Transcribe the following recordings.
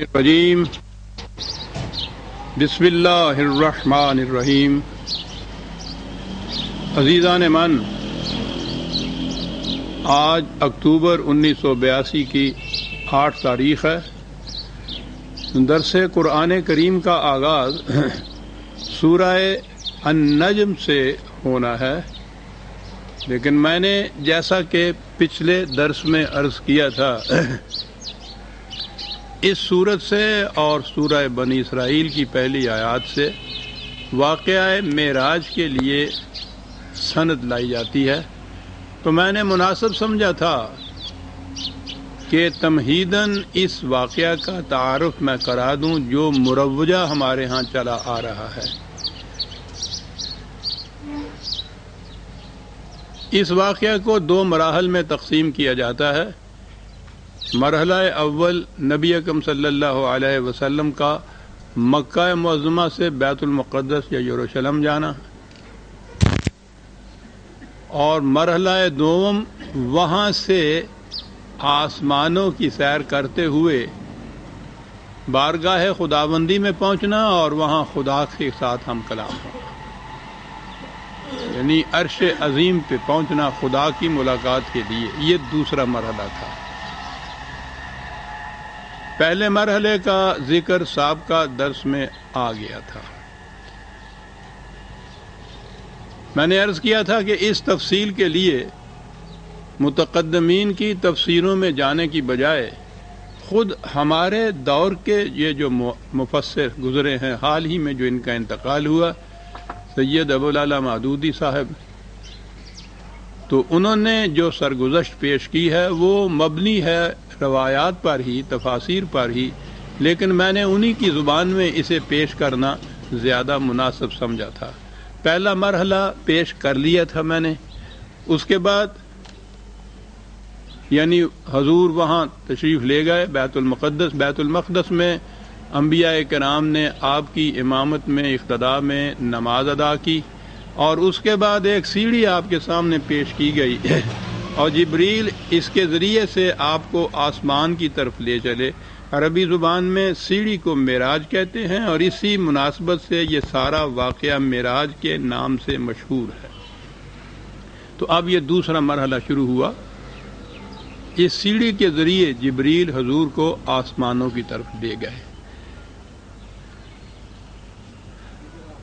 الرجیم بسم اللہ الرحمن الرحیم۔ عزیزان من، آج اکتوبر 1982 کی 8 تاریخ ہے۔ درس قرآن کریم کا آغاز سورہ النجم سے ہونا ہے، لیکن میں نے جیسا کہ پچھلے درس میں عرض کیا تھا، اس سورت سے اور سورہ بنی اسرائیل کی پہلی آیات سے واقعہ معراج کے لیے سند لائی جاتی ہے، تو میں نے مناسب سمجھا تھا کہ تمہیداً اس واقعہ کا تعارف میں کرا دوں جو مروجہ ہمارے ہاں چلا آ رہا ہے۔ اس واقعہ کو 2 مراحل میں تقسیم کیا جاتا ہے۔ مرحلہ اول نبی اکرم صلی اللہ علیہ وسلم کا مکہ معظمہ سے بیت المقدس یا یروشلم جانا، اور مرحلہ دوم وہاں سے آسمانوں کی سیر کرتے ہوئے بارگاہ خداوندی میں پہنچنا اور وہاں خدا کے ساتھ ہم کلام ہونا، یعنی عرش عظیم پہ پہنچنا خدا کی ملاقات کے لیے۔ یہ دوسرا مرحلہ تھا۔ پہلے مرحلے کا ذکر سابقہ درس میں آ گیا تھا۔ میں نے عرض کیا تھا کہ اس تفصیل کے لیے متقدمین کی تفسیروں میں جانے کی بجائے خود ہمارے دور کے یہ جو مفسر گزرے ہیں، حال ہی میں جو ان کا انتقال ہوا، سید ابوالعلا مودودی صاحب، تو انہوں نے جو سرگزشت پیش کی ہے وہ مبنی ہے روایات پر ہی، تفاسیر پر ہی، لیکن میں نے انہی کی زبان میں اسے پیش کرنا زیادہ مناسب سمجھا تھا۔ پہلا مرحلہ پیش کر لیا تھا میں نے، اس کے بعد یعنی حضور وہاں تشریف لے گئے بیت المقدس میں انبیاء کرام نے آپ کی امامت میں اقتداء میں نماز ادا کی، اور اس کے بعد ایک سیڑھی آپ کے سامنے پیش کی گئی اور جبریل اس کے ذریعے سے آپ کو آسمان کی طرف لے چلے۔ عربی زبان میں سیڑھی کو معراج کہتے ہیں، اور اسی مناسبت سے یہ سارا واقعہ معراج کے نام سے مشہور ہے۔ تو اب یہ دوسرا مرحلہ شروع ہوا۔ اس سیڑھی کے ذریعے جبریل حضور کو آسمانوں کی طرف لے گئے۔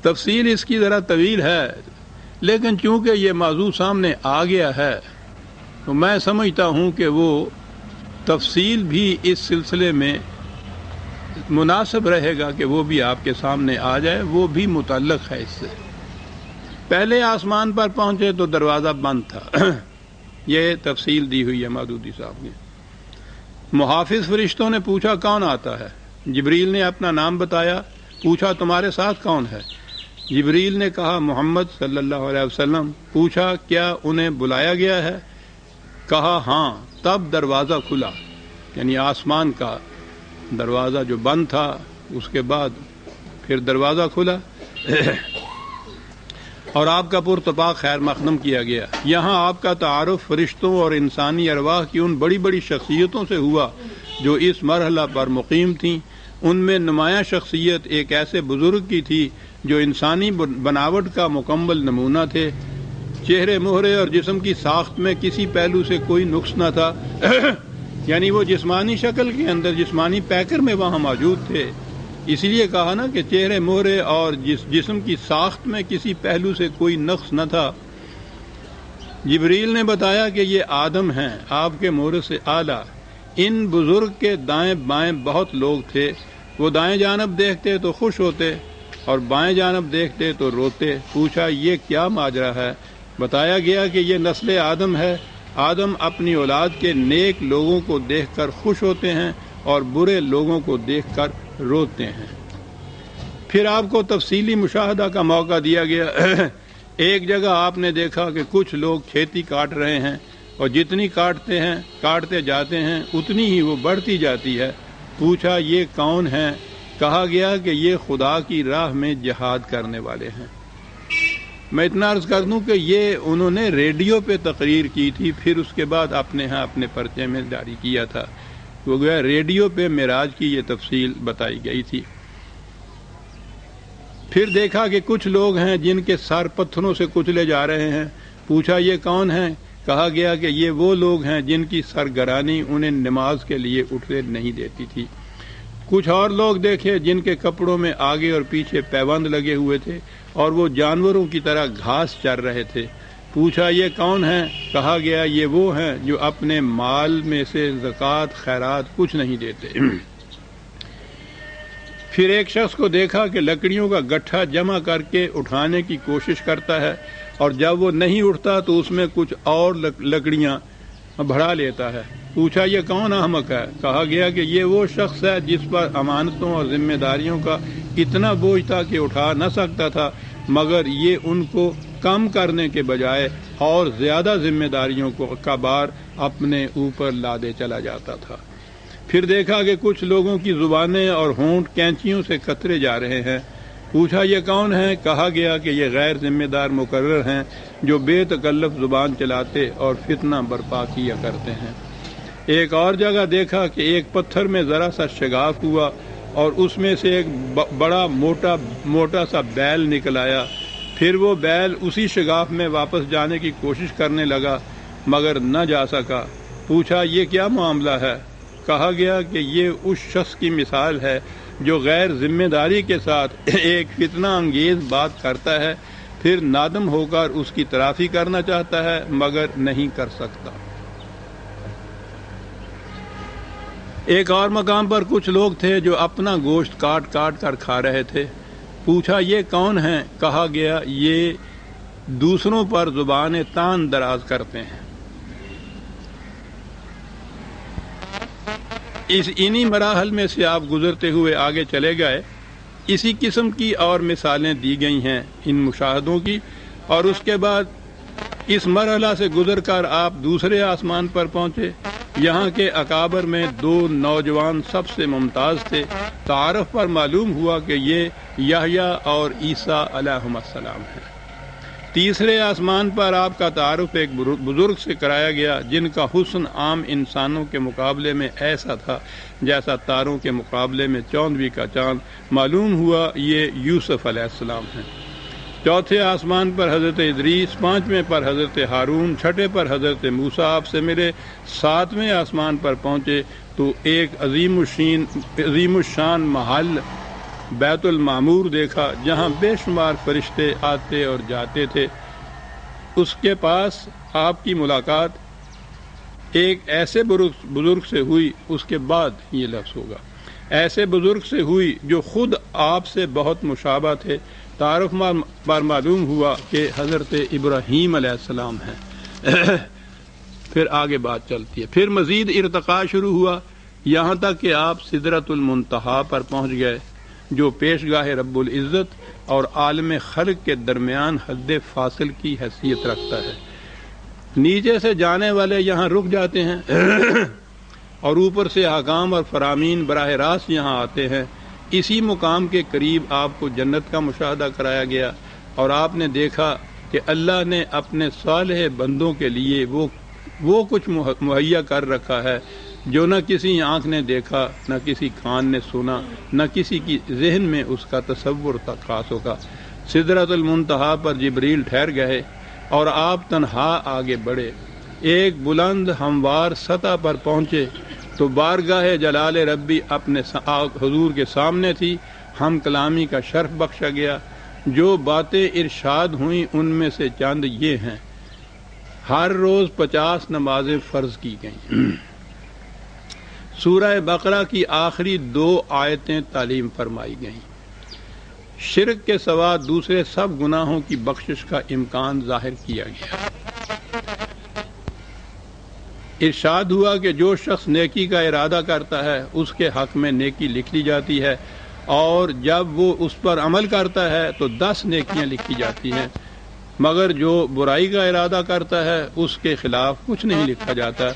تفصیل اس کی ذرا طویل ہے، لیکن چونکہ یہ موضوع سامنے آ گیا ہے تو میں سمجھتا ہوں کہ وہ تفصیل بھی اس سلسلے میں مناسب رہے گا کہ وہ بھی آپ کے سامنے آ جائے، وہ بھی متعلق ہے اس سے۔ پہلے آسمان پر پہنچے تو دروازہ بند تھا، یہ تفصیل دی ہوئی ہے مودودی صاحب نے۔ محافظ فرشتوں نے پوچھا کون آتا ہے؟ جبریل نے اپنا نام بتایا، پوچھا تمہارے ساتھ کون ہے؟ جبریل نے کہا محمد صلی اللہ علیہ وسلم۔ پوچھا کیا انہیں بلایا گیا ہے؟ کہا ہاں۔ تب دروازہ کھلا، یعنی آسمان کا دروازہ جو بند تھا اس کے بعد پھر دروازہ کھلا اور آپ کا پرتپاک خیر مقدم کیا گیا۔ یہاں آپ کا تعارف فرشتوں اور انسانی ارواح کی ان بڑی بڑی شخصیتوں سے ہوا جو اس مرحلہ پر مقیم تھیں۔ ان میں نمایاں شخصیت ایک ایسے بزرگ کی تھی جو انسانی بناوٹ کا مکمل نمونہ تھے، چہرے مہرے اور جسم کی ساخت میں کسی پہلو سے کوئی نقص نہ تھا یعنی وہ جسمانی شکل کے اندر، جسمانی پیکر میں وہاں موجود تھے، اسی لیے کہا نا کہ چہرے مہرے اور جسم کی ساخت میں کسی پہلو سے کوئی نقص نہ تھا۔ جبریل نے بتایا کہ یہ آدم ہیں، آپ کے مہر سے اعلیٰ۔ ان بزرگ کے دائیں بائیں بہت لوگ تھے، وہ دائیں جانب دیکھتے تو خوش ہوتے اور بائیں جانب دیکھتے تو روتے۔ پوچھا یہ کیا ماجرا ہے؟ بتایا گیا کہ یہ نسل آدم ہے۔ آدم اپنی اولاد کے نیک لوگوں کو دیکھ کر خوش ہوتے ہیں اور برے لوگوں کو دیکھ کر روتے ہیں۔ پھر آپ کو تفصیلی مشاہدہ کا موقع دیا گیا۔ ایک جگہ آپ نے دیکھا کہ کچھ لوگ کھیتی کاٹ رہے ہیں، اور جتنی کاٹتے جاتے ہیں اتنی ہی وہ بڑھتی جاتی ہے۔ پوچھا یہ کون ہیں؟ کہا گیا کہ یہ خدا کی راہ میں جہاد کرنے والے ہیں۔ میں اتنا عرض کر دوں کہ یہ انہوں نے ریڈیو پہ تقریر کی تھی، پھر اس کے بعد اپنے ہاں اپنے پرچے میں جاری کیا تھا۔ وہ گویا ریڈیو پہ معراج کی یہ تفصیل بتائی گئی تھی۔ پھر دیکھا کہ کچھ لوگ ہیں جن کے سر پتھروں سے کچلے جا رہے ہیں۔ پوچھا یہ کون ہیں؟ کہا گیا کہ یہ وہ لوگ ہیں جن کی سرگرانی انہیں نماز کے لیے اٹھنے نہیں دیتی تھی۔ کچھ اور لوگ دیکھے جن کے کپڑوں میں آگے اور پیچھے پیوند لگے ہوئے تھے اور وہ جانوروں کی طرح گھاس چر رہے تھے۔ پوچھا یہ کون ہیں؟ کہا گیا یہ وہ ہیں جو اپنے مال میں سے زکوٰۃ خیرات کچھ نہیں دیتے۔ پھر ایک شخص کو دیکھا کہ لکڑیوں کا گٹھا جمع کر کے اٹھانے کی کوشش کرتا ہے، اور جب وہ نہیں اٹھتا تو اس میں کچھ اور لکڑیاں بڑھا لیتا ہے۔ پوچھا یہ کون احمق ہے؟ کہا گیا کہ یہ وہ شخص ہے جس پر امانتوں اور ذمہ داریوں کا اتنا بوجھ تھا کہ اٹھا نہ سکتا تھا، مگر یہ ان کو کم کرنے کے بجائے اور زیادہ ذمہ داریوں کا بار اپنے اوپر لادے چلا جاتا تھا۔ پھر دیکھا کہ کچھ لوگوں کی زبانیں اور ہونٹ کینچیوں سے کترے جا رہے ہیں۔ پوچھا یہ کون ہیں؟ کہا گیا کہ یہ غیر ذمہ دار مقرر ہیں جو بے تکلف زبان چلاتے اور فتنہ برپا کیا کرتے ہیں۔ ایک اور جگہ دیکھا کہ ایک پتھر میں ذرا سا شگاف ہوا اور اس میں سے ایک بڑا موٹا سا بیل نکل آیا۔ پھر وہ بیل اسی شگاف میں واپس جانے کی کوشش کرنے لگا مگر نہ جا سکا۔ پوچھا یہ کیا معاملہ ہے؟ کہا گیا کہ یہ اس شخص کی مثال ہے جو غیر ذمہ داری کے ساتھ ایک فتنہ انگیز بات کرتا ہے، پھر نادم ہو کر اس کی تلافی کرنا چاہتا ہے مگر نہیں کر سکتا۔ ایک اور مقام پر کچھ لوگ تھے جو اپنا گوشت کاٹ کاٹ کر کھا رہے تھے۔ پوچھا یہ کون ہیں؟ کہا گیا یہ دوسروں پر زبان تان دراز کرتے ہیں۔ انہی مراحل میں سے آپ گزرتے ہوئے آگے چلے گئے۔ اسی قسم کی اور مثالیں دی گئی ہیں ان مشاہدوں کی، اور اس کے بعد اس مرحلہ سے گزر کر آپ دوسرے آسمان پر پہنچے۔ یہاں کے اکابر میں دو نوجوان سب سے ممتاز تھے۔ تعارف پر معلوم ہوا کہ یہ یحییٰ اور عیسیٰ علیہم السلام ہیں۔ تیسرے آسمان پر آپ کا تعارف ایک بزرگ سے کرایا گیا جن کا حسن عام انسانوں کے مقابلے میں ایسا تھا جیسا تاروں کے مقابلے میں چاندوی کا چاند۔ معلوم ہوا یہ یوسف علیہ السلام ہیں۔ چوتھے آسمان پر حضرت ادریس، پانچویں پر حضرت ہارون، چھٹے پر حضرت موسیٰ آپ سے ملے۔ ساتویں آسمان پر پہنچے تو ایک عظیم الشان محل بیت المعمور دیکھا جہاں بے شمار فرشتے آتے اور جاتے تھے۔ اس کے پاس آپ کی ملاقات ایک ایسے بزرگ سے ہوئی، اس کے بعد یہ لفظ ہوگا، ایسے بزرگ سے ہوئی جو خود آپ سے بہت مشابہ تھے۔ تعارف پر معلوم ہوا کہ حضرت ابراہیم علیہ السلام ہیں۔ پھر آگے بات چلتی ہے۔ پھر مزید ارتقاء شروع ہوا یہاں تک کہ آپ سدرۃ المنتہا پر پہنچ گئے جو پیشگاہ رب العزت اور عالم خلق کے درمیان حد فاصل کی حیثیت رکھتا ہے۔ نیچے سے جانے والے یہاں رک جاتے ہیں اور اوپر سے حکام اور فرامین براہ راست یہاں آتے ہیں۔ اسی مقام کے قریب آپ کو جنت کا مشاہدہ کرایا گیا اور آپ نے دیکھا کہ اللہ نے اپنے صالح بندوں کے لیے وہ کچھ مہیا کر رکھا ہے جو نہ کسی آنکھ نے دیکھا، نہ کسی کان نے سنا، نہ کسی کی ذہن میں اس کا تصور تک خاص ہوگا۔ سدرۃ المنتہا پر جبریل ٹھہر گئے اور آپ تنہا آگے بڑھے۔ ایک بلند ہموار سطح پر پہنچے تو بارگاہ جلال ربی اپنے حضور کے سامنے تھی۔ ہم کلامی کا شرف بخشا گیا۔ جو باتیں ارشاد ہوئیں ان میں سے چند یہ ہیں۔ ہر روز 50 نمازیں فرض کی گئیں۔ سورہ بقرہ کی آخری 2 آیتیں تعلیم فرمائی گئیں۔ شرک کے سوا دوسرے سب گناہوں کی بخشش کا امکان ظاہر کیا گیا۔ ارشاد ہوا کہ جو شخص نیکی کا ارادہ کرتا ہے اس کے حق میں نیکی لکھ لی جاتی ہے، اور جب وہ اس پر عمل کرتا ہے تو 10 نیکیاں لکھی جاتی ہیں، مگر جو برائی کا ارادہ کرتا ہے اس کے خلاف کچھ نہیں لکھا جاتا،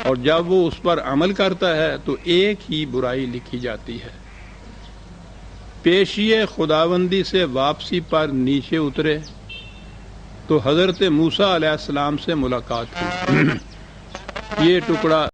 اور جب وہ اس پر عمل کرتا ہے تو ایک ہی برائی لکھی جاتی ہے۔ پیشی خداوندی سے واپسی پر نیچے اترے تو حضرت موسیٰ علیہ السلام سے ملاقات ہوئی۔ یہ ٹکڑا